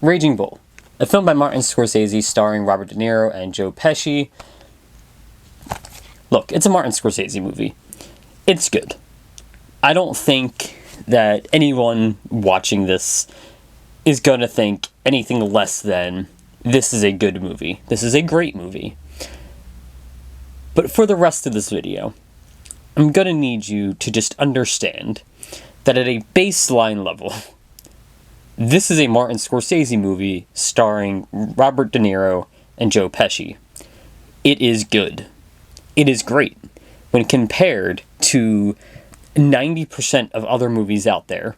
Raging Bull, a film by Martin Scorsese starring Robert De Niro and Joe Pesci. Look, it's a Martin Scorsese movie. It's good. I don't think that anyone watching this is going to think anything less than, this is a good movie. This is a great movie. But for the rest of this video, I'm going to need you to just understand that at a baseline level, this is a Martin Scorsese movie starring Robert De Niro and Joe Pesci. It is good. It is great. When compared to 90% of other movies out there,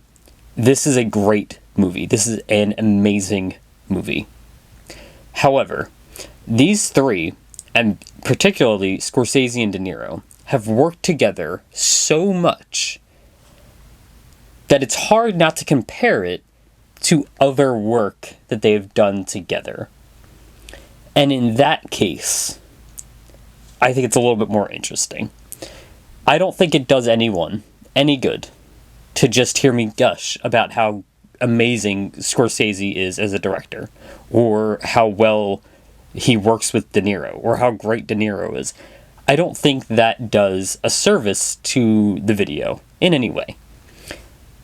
this is a great movie. This is an amazing movie. However, these three, and particularly Scorsese and De Niro, have worked together so much that it's hard not to compare it to other work that they've done together. And in that case, I think it's a little bit more interesting. I don't think it does anyone any good to just hear me gush about how amazing Scorsese is as a director, or how well he works with De Niro, or how great De Niro is. I don't think that does a service to the video in any way.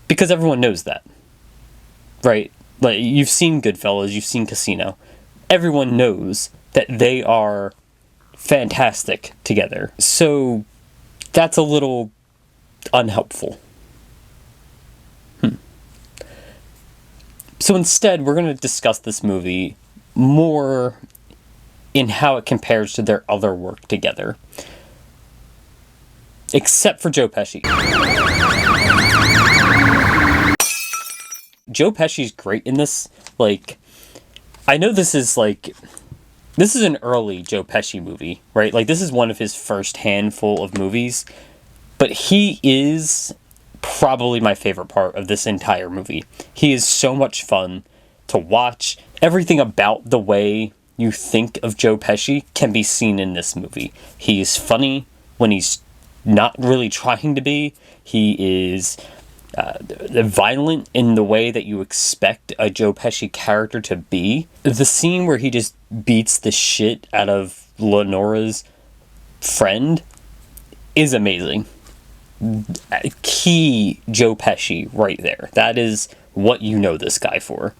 Because everyone knows that. Right? Like, you've seen Goodfellas, you've seen Casino. Everyone knows that they are fantastic together. So that's a little unhelpful. So instead, we're going to discuss this movie more in how it compares to their other work together. Except for Joe Pesci. Joe Pesci's great in this. Like, I know this is an early Joe Pesci movie, right? Like, this is one of his first handful of movies. But he is probably my favorite part of this entire movie. He is so much fun to watch. Everything about the way you think of Joe Pesci can be seen in this movie. He's funny when he's not really trying to be. He is violent in the way that you expect a Joe Pesci character to be. The scene where he just beats the shit out of Lenora's friend is amazing. Key Joe Pesci right there. That is what you know this guy for.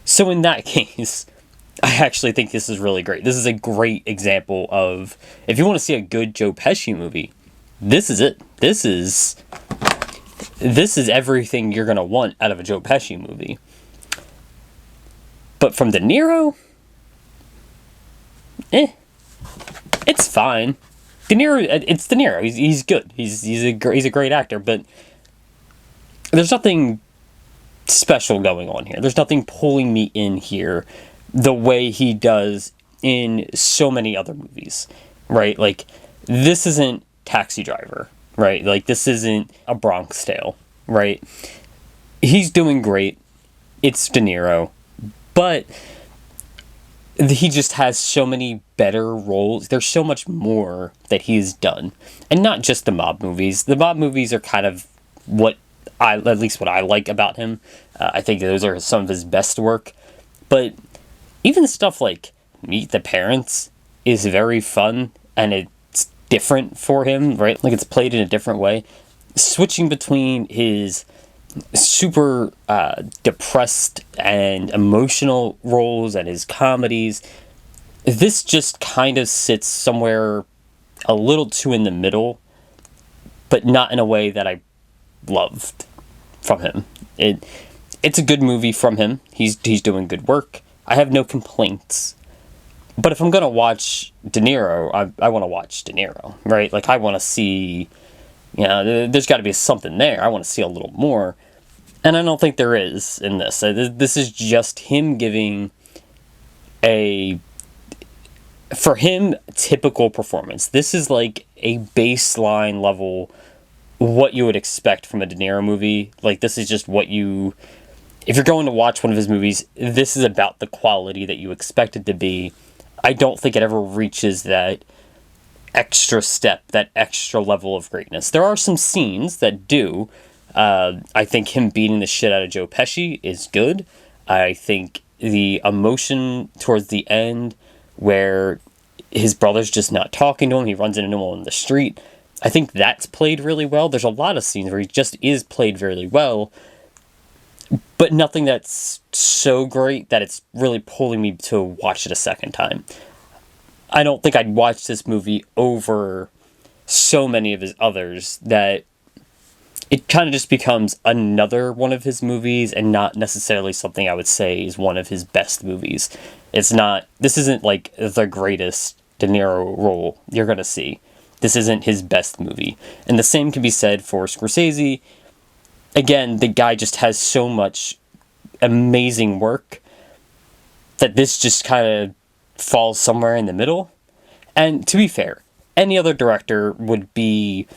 So in that case, I actually think this is really great. This is a great example of, if you want to see a good Joe Pesci movie, this is it. This is everything you're going to want out of a Joe Pesci movie. But from De Niro, it's fine. De Niro, it's De Niro. He's good. He's a great actor, but there's nothing special going on here. There's nothing pulling me in here the way he does in so many other movies, right? Like, this isn't Taxi Driver, right? Like, this isn't A Bronx Tale, right? He's doing great. It's De Niro, but he just has so many better roles. There's so much more that he's done. And not just the mob movies. The mob movies are kind of at least what I like about him. I think those are some of his best work. But even stuff like Meet the Parents is very fun, and it's different for him, right? Like, it's played in a different way. Switching between his super depressed and emotional roles and his comedies, this just kind of sits somewhere a little too in the middle, but not in a way that I loved from him. It's a good movie from him. He's doing good work. I have no complaints. But if I'm going to watch De Niro, I want to watch De Niro, right? Like, I want to see, there's got to be something there. I want to see a little more. And I don't think there is in this. This is just him giving for him, typical performance. This is like a baseline level, what you would expect from a De Niro movie. Like, this is just if you're going to watch one of his movies, this is about the quality that you expect it to be. I don't think it ever reaches that extra step, that extra level of greatness. There are some scenes that do. I think him beating the shit out of Joe Pesci is good. I think the emotion towards the end where his brother's just not talking to him. He runs into him on the street. I think that's played really well. There's a lot of scenes where he just is played really well, but nothing that's so great that it's really pulling me to watch it a second time. I don't think I'd watch this movie over so many of his others that it kind of just becomes another one of his movies and not necessarily something I would say is one of his best movies. This isn't like the greatest De Niro role you're going to see. This isn't his best movie. And the same can be said for Scorsese. Again, the guy just has so much amazing work that this just kind of falls somewhere in the middle. And to be fair, any other director would be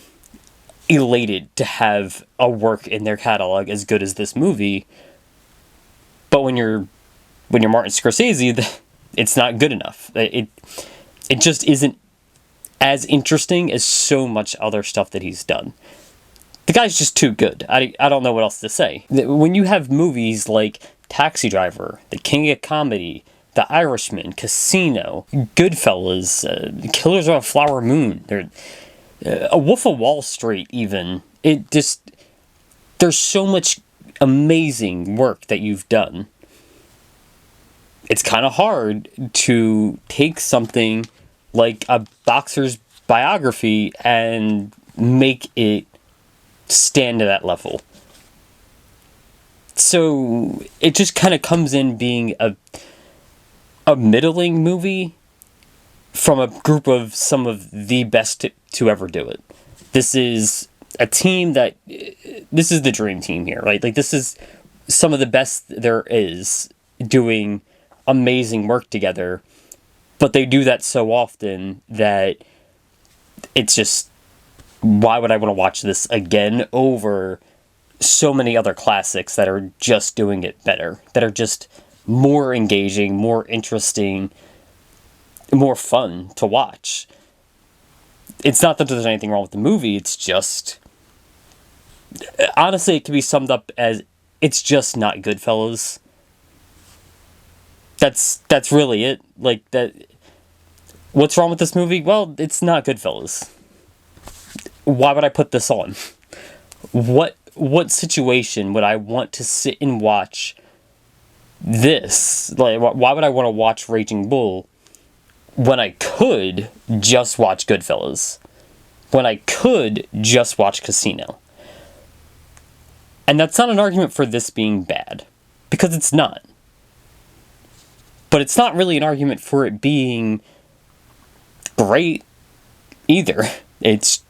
elated to have a work in their catalog as good as this movie. But when you're Martin Scorsese, it's not good enough. It just isn't as interesting as so much other stuff that he's done. The guy's just too good. I don't know what else to say. When you have movies like Taxi Driver, The King of Comedy, The Irishman, Casino, Goodfellas, Killers of a Flower Moon, A Wolf of Wall Street even, there's so much amazing work that you've done. It's kind of hard to take something like a boxer's biography and make it stand to that level. So it just kind of comes in being a middling movie from a group of some of the best to ever do it. This is a team this is the dream team here, right? Like, this is some of the best there is doing amazing work together, but they do that so often that it's just, why would I want to watch this again over so many other classics that are just doing it better, that are just more engaging, more interesting, more fun to watch. It's not that there's anything wrong with the movie, it's just, honestly, it can be summed up as, it's just not Goodfellas. That's really it. Like, that. What's wrong with this movie? Well, it's not Goodfellas. Why would I put this on? What situation would I want to sit and watch this? Like, why would I want to watch Raging Bull when I could just watch Goodfellas? When I could just watch Casino? And that's not an argument for this being bad, because it's not. But it's not really an argument for it being great either. It's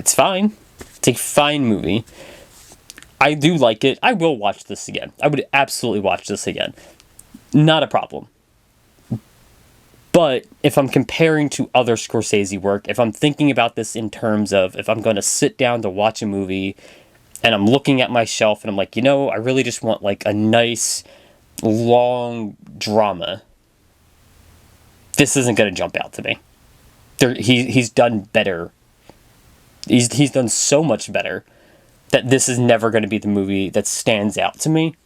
fine. It's a fine movie. I do like it. I will watch this again. I would absolutely watch this again. Not a problem. But if I'm comparing to other Scorsese work, if I'm thinking about this in terms of if I'm going to sit down to watch a movie and I'm looking at my shelf and I'm like, I really just want like a nice long drama, this isn't going to jump out to me. He's done better. He's done so much better that this is never going to be the movie that stands out to me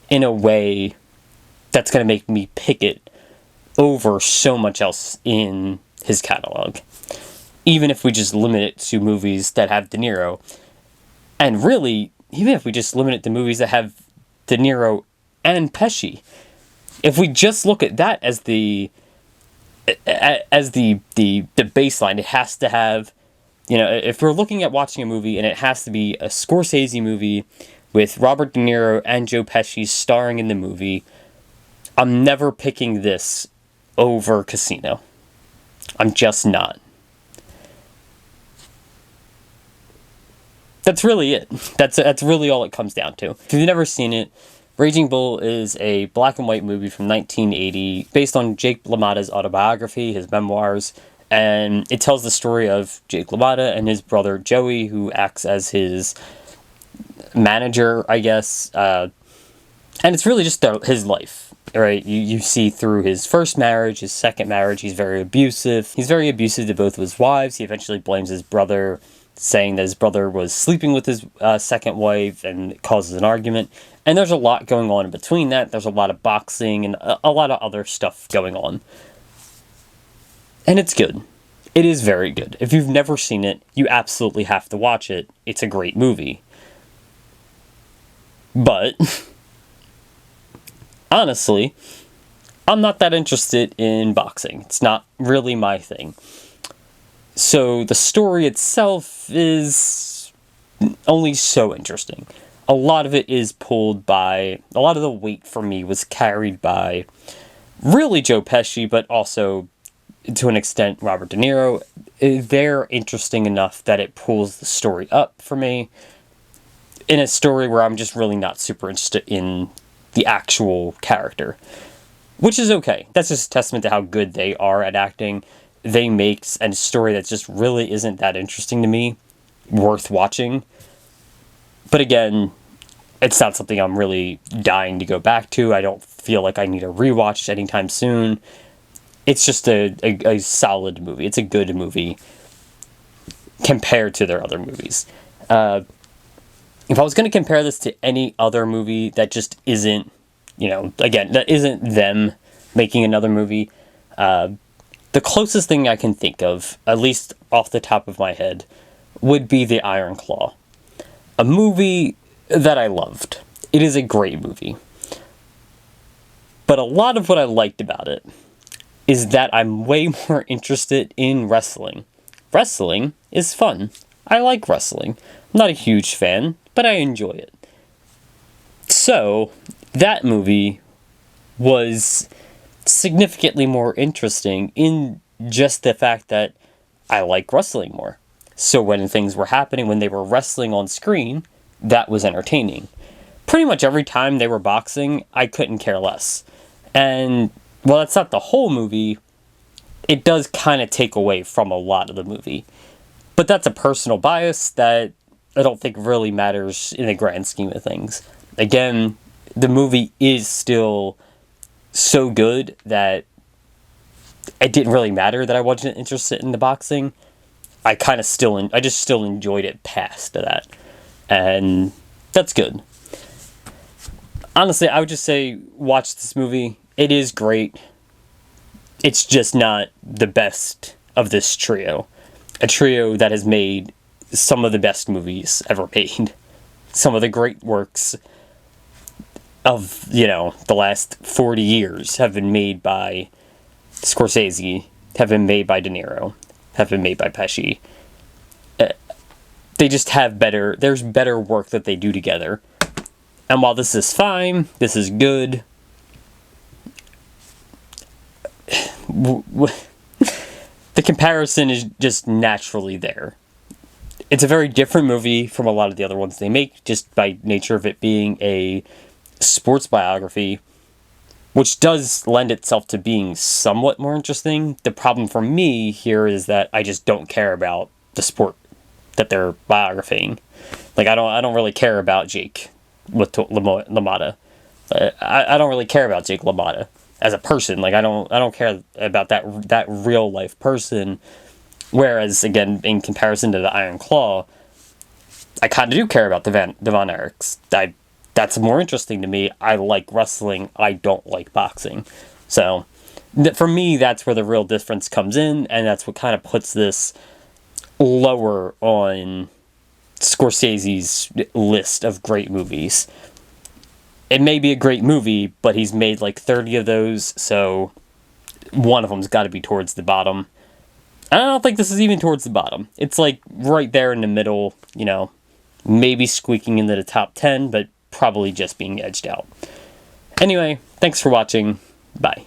in a way that's going to make me pick it over so much else in his catalog. Even if we just limit it to movies that have De Niro. And really, even if we just limit it to movies that have De Niro and Pesci. If we just look at that as the baseline, it has to have, if we're looking at watching a movie and it has to be a Scorsese movie with Robert De Niro and Joe Pesci starring in the movie, I'm never picking this over Casino. I'm just not. That's really it. That's really all it comes down to. If you've never seen it, Raging Bull is a black and white movie from 1980 based on Jake LaMotta's autobiography, his memoirs, and it tells the story of Jake LaMotta and his brother Joey, who acts as his manager, I guess, and it's really just his life, right? You see through his first marriage, his second marriage, he's very abusive. He's very abusive to both of his wives. He eventually blames his brother saying that his brother was sleeping with his second wife, and it causes an argument. And there's a lot going on in between that. There's a lot of boxing and a lot of other stuff going on. And it's good. It is very good. If you've never seen it, you absolutely have to watch it. It's a great movie. But, honestly, I'm not that interested in boxing. It's not really my thing. So the story itself is only so interesting. A lot of it is pulled by, a lot of the weight for me was carried by really Joe Pesci, but also to an extent Robert De Niro. They're interesting enough that it pulls the story up for me in a story where I'm just really not super interested in the actual character. Which is okay. That's just a testament to how good they are at acting. They make a story that just really isn't that interesting to me worth watching. But again, it's not something I'm really dying to go back to. I don't feel like I need to rewatch anytime soon. It's just a solid movie. It's a good movie compared to their other movies. If I was going to compare this to any other movie that just isn't, again, that isn't them making another movie, the closest thing I can think of, at least off the top of my head, would be The Iron Claw. A movie that I loved. It is a great movie. But a lot of what I liked about it is that I'm way more interested in wrestling. Wrestling is fun. I like wrestling. I'm not a huge fan, but I enjoy it. So, that movie was significantly more interesting in just the fact that I like wrestling more. So when things were happening, when they were wrestling on screen, that was entertaining. Pretty much every time they were boxing, I couldn't care less. And while that's not the whole movie, it does kind of take away from a lot of the movie. But that's a personal bias that I don't think really matters in the grand scheme of things. Again, the movie is still so good that it didn't really matter that I wasn't interested in the boxing. I just still enjoyed it past that. And that's good. Honestly, I would just say watch this movie. It is great. It's just not the best of this trio. A trio that has made some of the best movies ever made. Some of the great works of, the last 40 years have been made by Scorsese, have been made by De Niro, have been made by Pesci. They just have there's better work that they do together. And while this is fine, this is good, the comparison is just naturally there. It's a very different movie from a lot of the other ones they make, just by nature of it being a sports biography, which does lend itself to being somewhat more interesting. The problem for me here is that I just don't care about the sport that they're biographying. Like, I don't really care about Jake LaMotta. I don't really care about Jake LaMotta as a person. Like, I don't care about that real life person. Whereas, again, in comparison to the Iron Claw, I kind of do care about the Von Erichs. That's more interesting to me. I like wrestling. I don't like boxing. So, for me, that's where the real difference comes in, and that's what kind of puts this lower on Scorsese's list of great movies. It may be a great movie, but he's made like 30 of those, so one of them's got to be towards the bottom. I don't think this is even towards the bottom. It's like right there in the middle, maybe squeaking into the top 10, but probably just being edged out. Anyway, thanks for watching. Bye.